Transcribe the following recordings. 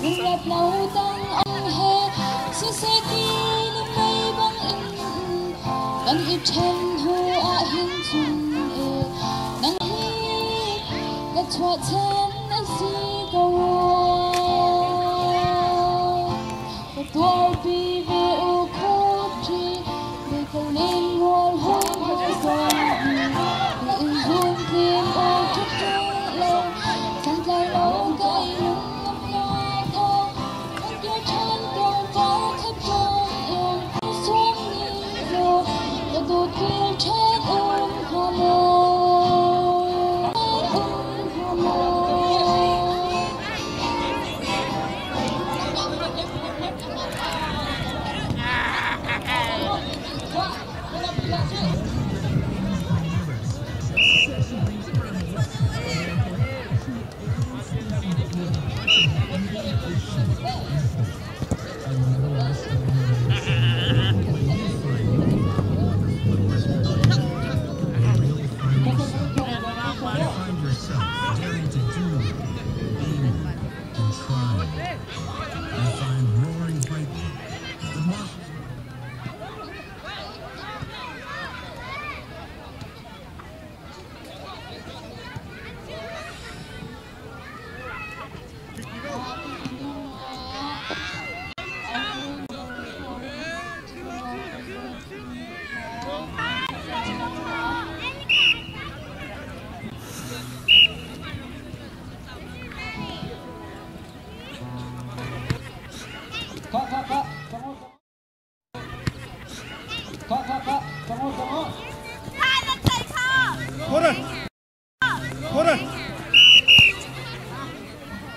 những đẹp lâu tăng ông hè xin sẽ đi nơi mây băng in đang ít chân hồ à hiên chung nắng hít gạt choa chân anh si cầu và tôi bị về u khô chi để cầu nên ngồi hôn hôn rồi để run thêm ôi chút chút lâu càng dài lâu cái lưng ngập ngạt ô anh yêu chân cầu có khắp trong em xuống nhìn rồi để tôi kêu chết hoa mơ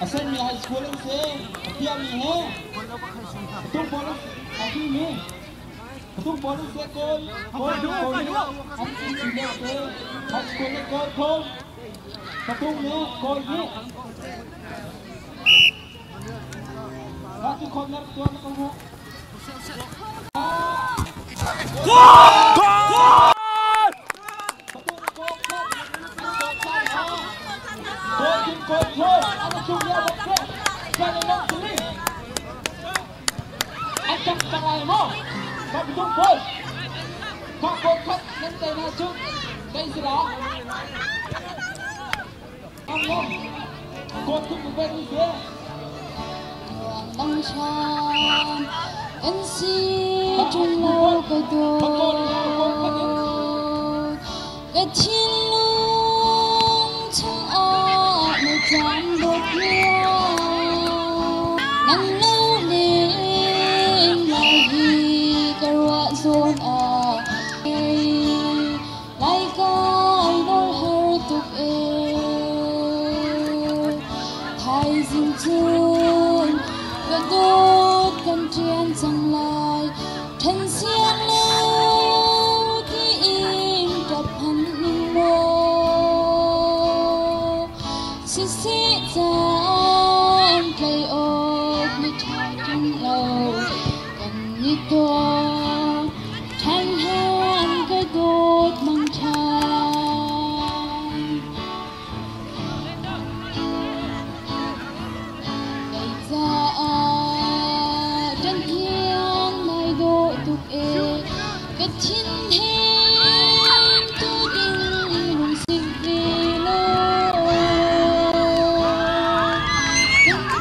Asan high school से अतिया में है तुम बोलो अभी में तुम बोलो से कोई हम चिल्ले से high school में कोई तुम में कोई नहीं बाकी कौन ना तो ना कौन Anh chẳng lại mô Không bị tung phôi Không có khắc nên tay nào chung Đây gì đó Ông mô Cột cũng bên như thế Đăng tràn Anh xin chung lâu cái đồ Cái thiên lương chẳng ở nơi chẳng đột nhiên Nắng lâu nên lại vì cái rạ rôn lại coi nỗi hơi tục thay dinh chân và tốt cần truyền rằng lại thân xiên lâu thì in đập hẳn mình mơ xí xí dàn cây ốp như thả trong lâu cần như tôi thanh hàn cái đốt bằng tràn ngày ra chân hiên lại độ tục cái chín thêm tôi kinh hùng sinh vì lâu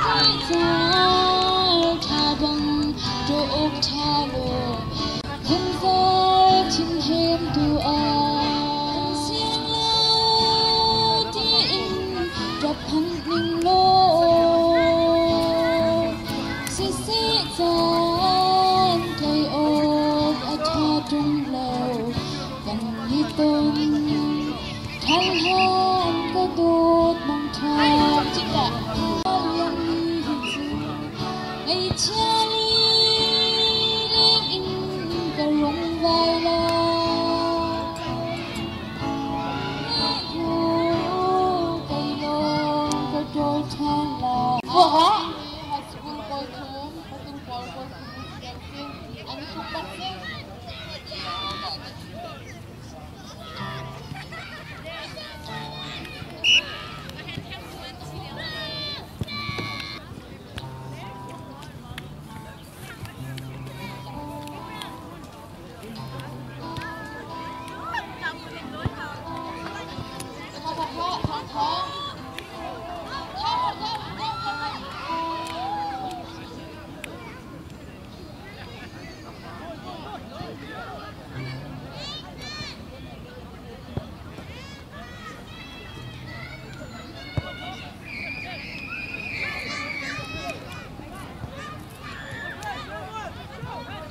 cái ra thả bằng chỗ thả lộ thân phai chín thêm tu an xiên lâu tin đập hẳn ninh lô xí xí dàn cây ốp ở thả trong lâu cần như tôn thanh hàn có đốt bằng thang chính là ngày cha đi cái rung vai la cây lông có trôi than là high school boy thum patung boy thum anh chụp bắt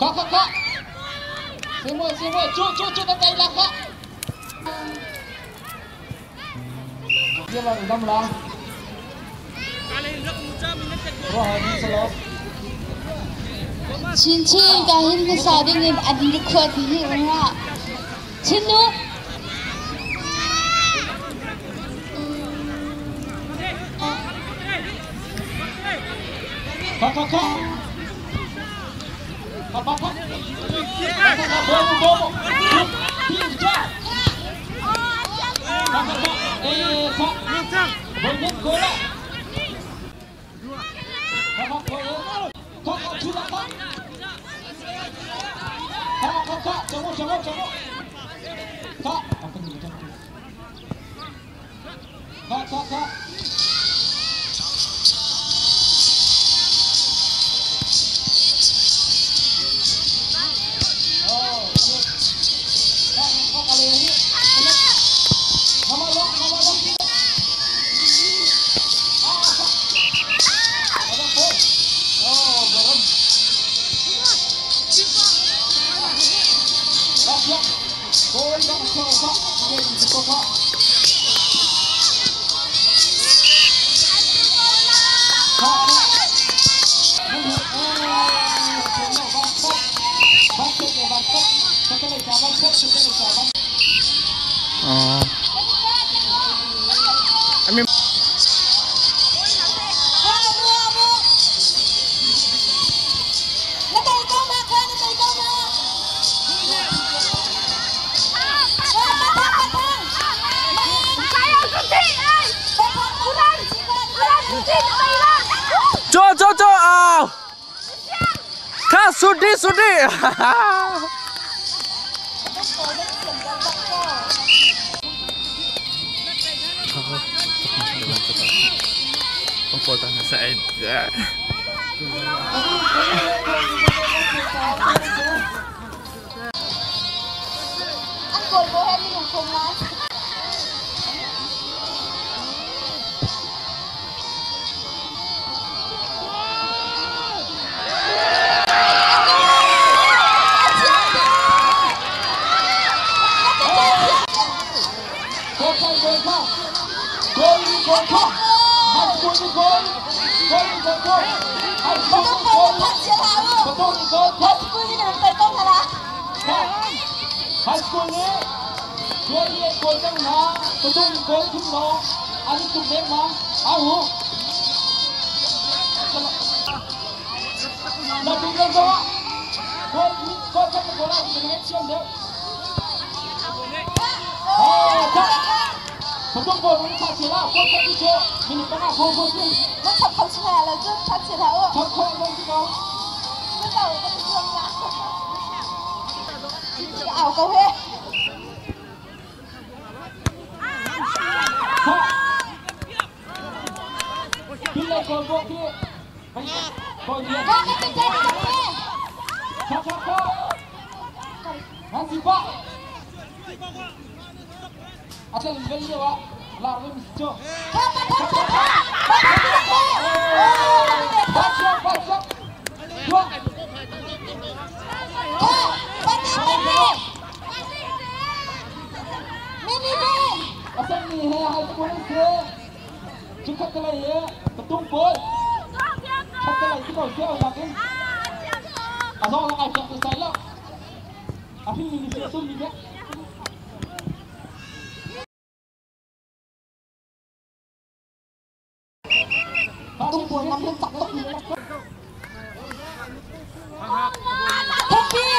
Kak. Semua. Cu nanti hilang kak. Dia baru dah mula. Wah, ini selop. Cincin kahin kesading ni ada kuat ni orang. Cinu. Kak. Apa? Bobo. Pinjam. Kak. Banyak bola. Kak, sudah kak. Kak, jauh. Kak, apa ni? Kak. Cho Kak sudi. Pemfotoan saya. Angkol bohem ni hukum lah. High school ni, dua dia gol yang na, betul gol tu lo, ani tu memang, ahu. Nabi kan bawa, gol kan bola dengan siam dia. betul gol ni tak salah, gol kan itu, ini tengah gol ni. Nó thật không chỉ là rất thật sự thảo ạ. Thật không gol tu kau. Nó đầu nó bị thương ạ. Ảo câu hết. Pilih gol dia. Gol dia. Kau kan pergi ni. Kau. Masih pak. Asal beli awak, lalu mesti. Baca. Dua. Asal ni hai polis ke? Cukup kelai ya, betul pun. Cukup kelai tu kau siapa lagi? Asal orang ajak tu saya. Tapi ini tu ni dia. Tung buồn năm lên chọc tóc nữa. Happy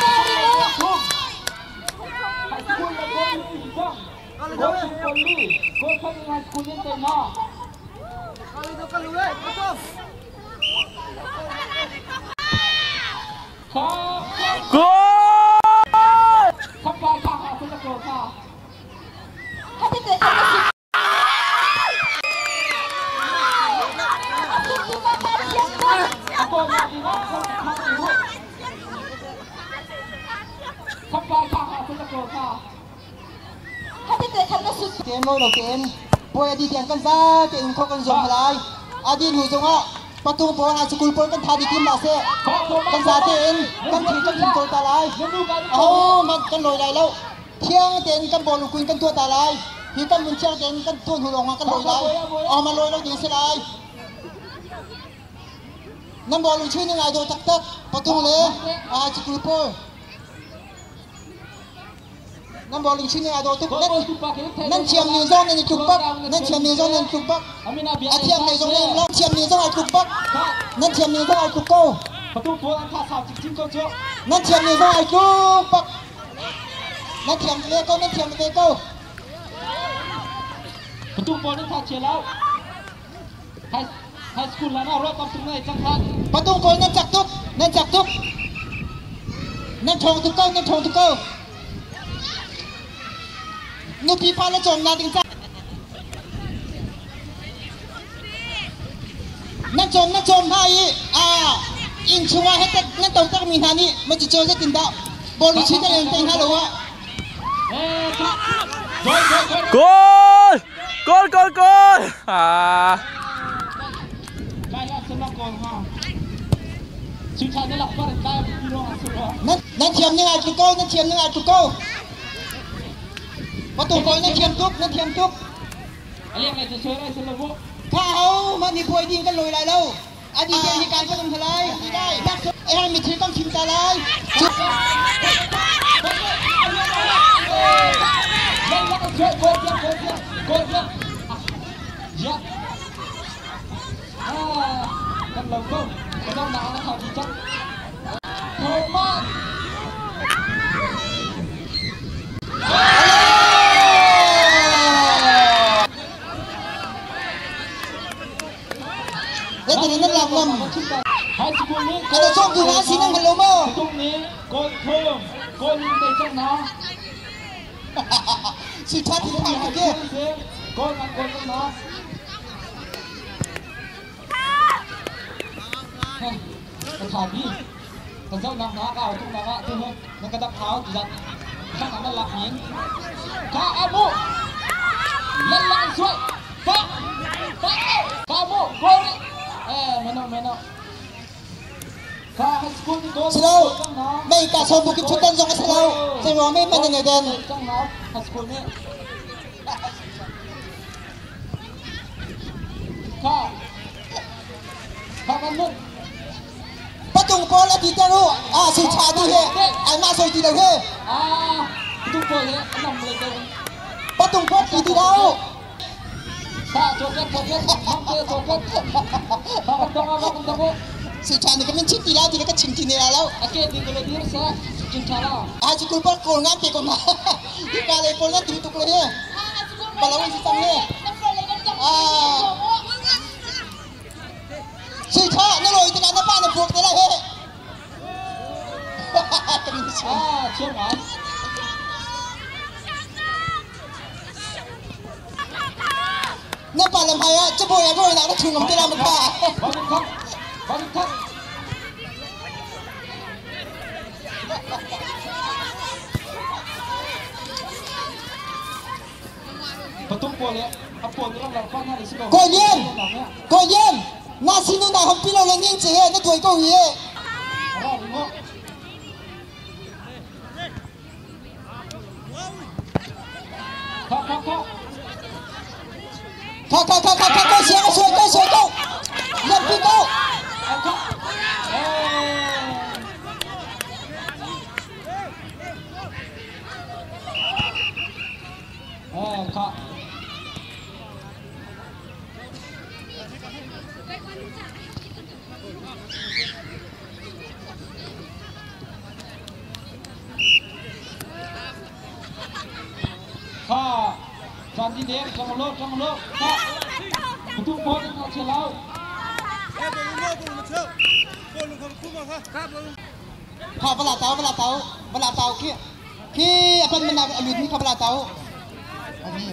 Tiền môi đầu tiền, bôi đi tiền con ra, tiền không cần dùng lại, đi lùi dùng ạ. ประตูโบราณสกุลโบกันทาดีกิมลาเซ่กันซาเตนกันทีกันทีตัวตาลายเอามันกันลอยไหลแล้วเที่ยงเต็นกันบอลลูกคุยกันตัวตาลายที่กันมุนเชียงเต็นกันทุ่นหัวลงกันลอยไหลเอามาลอยแล้วยิงเสียลายนั่นบอลลูกชื่อนี่ไงโดนตักประตูเลยสกุลโบนั่นบอลลูกชื่อนี่ไงโดนตุกนั่นเชียงนิวซอนนี่ตุกปักนั่นเชียงนิวซอนนี่ตุกปักอาเทียมในซอนนี่แล้วเชียงนิวซอนไอ้ตุกปักนั่นเชียงนิวซอนไอ้ตุกโก้ประตูตัวนั้นท่าสาวจริงๆก็เจอนั่นเชียงนิวซอนไอ้ตุกปักนั่นเชียงเลโก้นั่นเชียงเลโก้ประตูบอลนั้นท่าเชียร์แล้วไฮสคูลแล้วนะรอบตรงไหนจังทันประตูบอลนั่นจักตุกนั่นจักตุกนั่นทองตุกโก้นั่นทองตุกโก้นูพีพาและจงนาติงจ้านั่นจงพาอีอินชัวให้แต่นั่นตรงตั้งมีนานี่มันจะเจอจะตินดาวบอลชิ้นนั้นเต็งฮัลโหลวะกอลได้แล้วสำหรับกอลมาสุดท้ายได้หลับก็ได้พี่น้องสุดนั่นเทียมยังไงจุกโก้นั่นเทียมยังไงจุกโก้ประตูบอลนั่นเทียมทุกเรียกอะไรจะเชื่อได้สำหรับพวกข้าเอามันมีพวยดินกันลอยไหลแล้วอดีตเหตุการณ์ก็ต้องทลายได้นักไอ้มีทีต้องชิมตาลายกันเราก็ต้องหนาแล้วเขาดีจังโหมากแล้วตอนนี้นั่นหลังลมไฮสคูลนี้ก็จะชอบดูร้านซีนั่งกันลมอ่ะตรงนี้โกนเพิ่มโกนยิงในจังหนาสุดท้ายที่ผ่านโอเคโกนจังหนากระถางนี้แต่เจ้านางนาก็เอาทุกนางทุกเฮ้ยนั่นกระดับเท้าจัดข้างหลังนั่นหลักหินข้าอาบุเล่นหลังสวยข้าอาบุโกนไม่เอาข้าให้สกุลโกนสโลไม่กล้าชมบุกิชุดเต้นทรงสโลใช่ไหมไม่มันยังไงเดินจังหนาให้สกุลนี้ข้ากันนุ่นประตูบอลแล้วทีเดียวสุดท้ายที่เฮไอ้มาส่งทีเดียวเฮประตูบอลเนี่ยนำเลยเดินประตูบอลทีเดียวข้าโจกันน้องเจโจกันต้องสุดท้ายนี่ก็มันชิดทีแล้วทีนี้ก็ชิงทีนี้แล้วโอเคดีกันเลยดีซะจิงชาลาสกุลบอลโกงงานเตะก่อนมาที่การเลยบอลนั้นตีตุกเลยเฮบอลเราวิ่งสั่งเฮสุดท้ายนั่นเลยที่การนับบ้านนับพวกนี่แหละเฮ้เชื่อหวานนับบ้านลำไส้จะโบยหนักแล้วถึงกับที่เราไม่กล้าบอลทักประตูบอลเลยเอาบอลที่เราฟังให้สิโกเย็นน่าสินุนาของพี่เราเล่นยิ่งเจ๋อนั่นตัวก็เย่ข้าเสียงสวยก็เล่นพี่ก็ข้าจันดีเดียจังโลข้าประตูบอลเขาเชียร์เราข้าเวลาเตาขี้เป็นมันอลุดนี่ข้าเวลาเตาอันนี้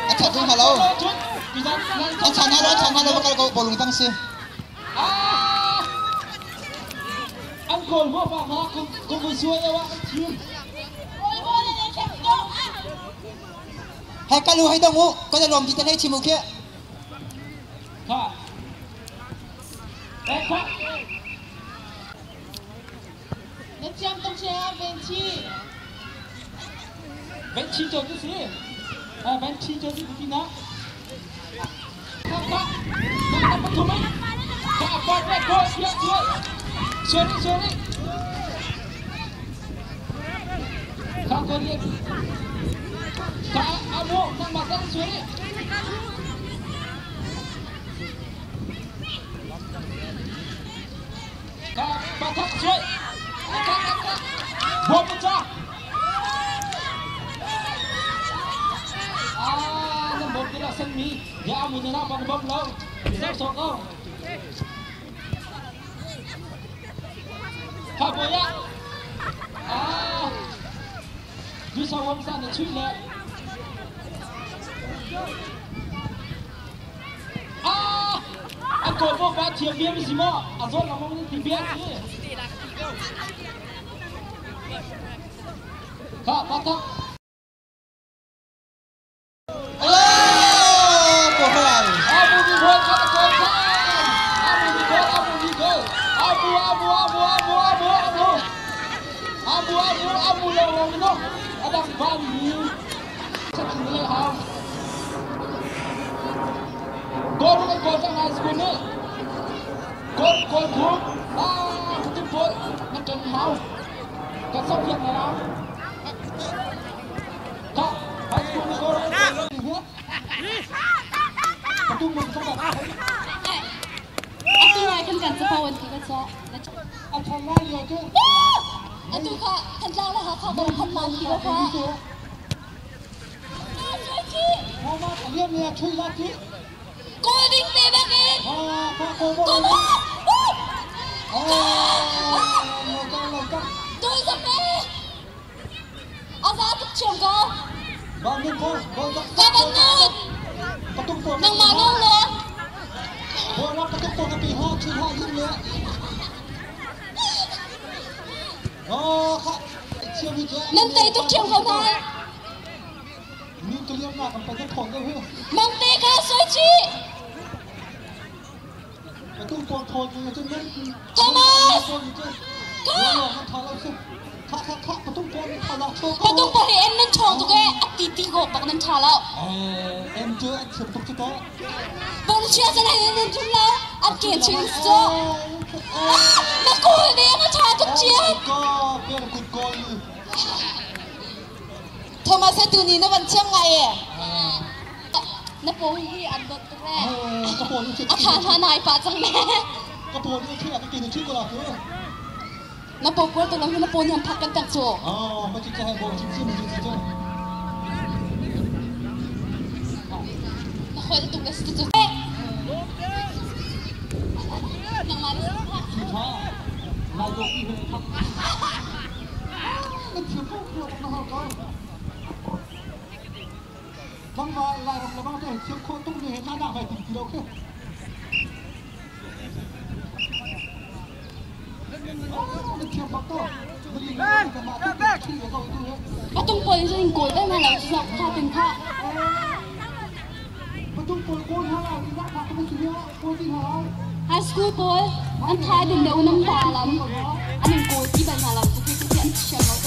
อาจารย์จุ๊บฮัลโหลอาจารย์ฮัลโหลก็บอลลูนตั้งซื้ออันโกลว่าบ้าฮะคุณผู้ช่วยว่าทีมให้กันรู้ให้ต้องงูก็จะลมที่จะให้ชิมุเกะ ค่ะเอ็กซ์ นักแชมป์ต้องเชียร์เวนชี 벤치 저기지. 아, 벤치 저기 누구나. 가. 도망. 자, 골. 소리. 가, 거리에. 자, 아무, 딱 맞다, 소리. 가, 바닥, 소리. 가. 몸부터. Một cái là sân mi, nhà mình nào bằng bóng lâu, sao sọc không? Phạm bồi ạ. Vì sao ông sang để truy lệ? Anh cột vô ba chiếm biếm gì mà? Rồi là mong đi tìm biếm chứ. Bắt thắc. Abu yang itu ada bani cekini hal. Gol jangan sekuni. Gol pun. Betul pun macam hal. Kasar yang mana? Tak, pas sekuni gol. Betul pun tak. Aku akan kan sepawan kita cak. Apa lagi tu? Aduh kak, kan jauh lah kak baru kan mandi lah kak. Mama, lihat ni cuy lagi. Kau ding tebak ni. Kau mau? Logak. Tu sampai. Asal tu cium kau. Bangun kau. Kau bangun. Ketuk pun. Nang malu lo. Orang ketuk pun tapi cuy lagi ni. Kak, cium je. Nanti tu cium kau mai. Ni tu lihat nak sampai tu thong tu. Nanti kau suci. Betul pun thong tu je ni. Thomas. Kak, thong tu. Kak, betul pun thong tu. Betul pun ni enak thong tu ke? Ati kau pak nan thalau. Em chưa cium tu kita. Bông chia ra này nên chúng nó ăn kiệt chính số. Nó cùi đi nó trả thức chia. Thomas sẽ từ nhìn nó vẫn chiếm ngày à. Nó bố hi ăn được ra. Khả này bà chẳng mẹ. Nó bố của tôi nó bố nhằm phát cân tặng chỗ. Nó khơi tụi cái sự chỗ. Nang malis ha. Lalu ini. Cukup nak kau. Bang mai lai ram bang tu cukup tu ni nak nak baik kilo ke. Betul pun saya ingin dah nak lalu saya kata tentang. Betul pun kau nak nak nak tu sini kau tinggal. High school boy, anh thay đừng đậu năm tà lắm. Anh đừng cố tí bài nào làm cho cái chuyện chồng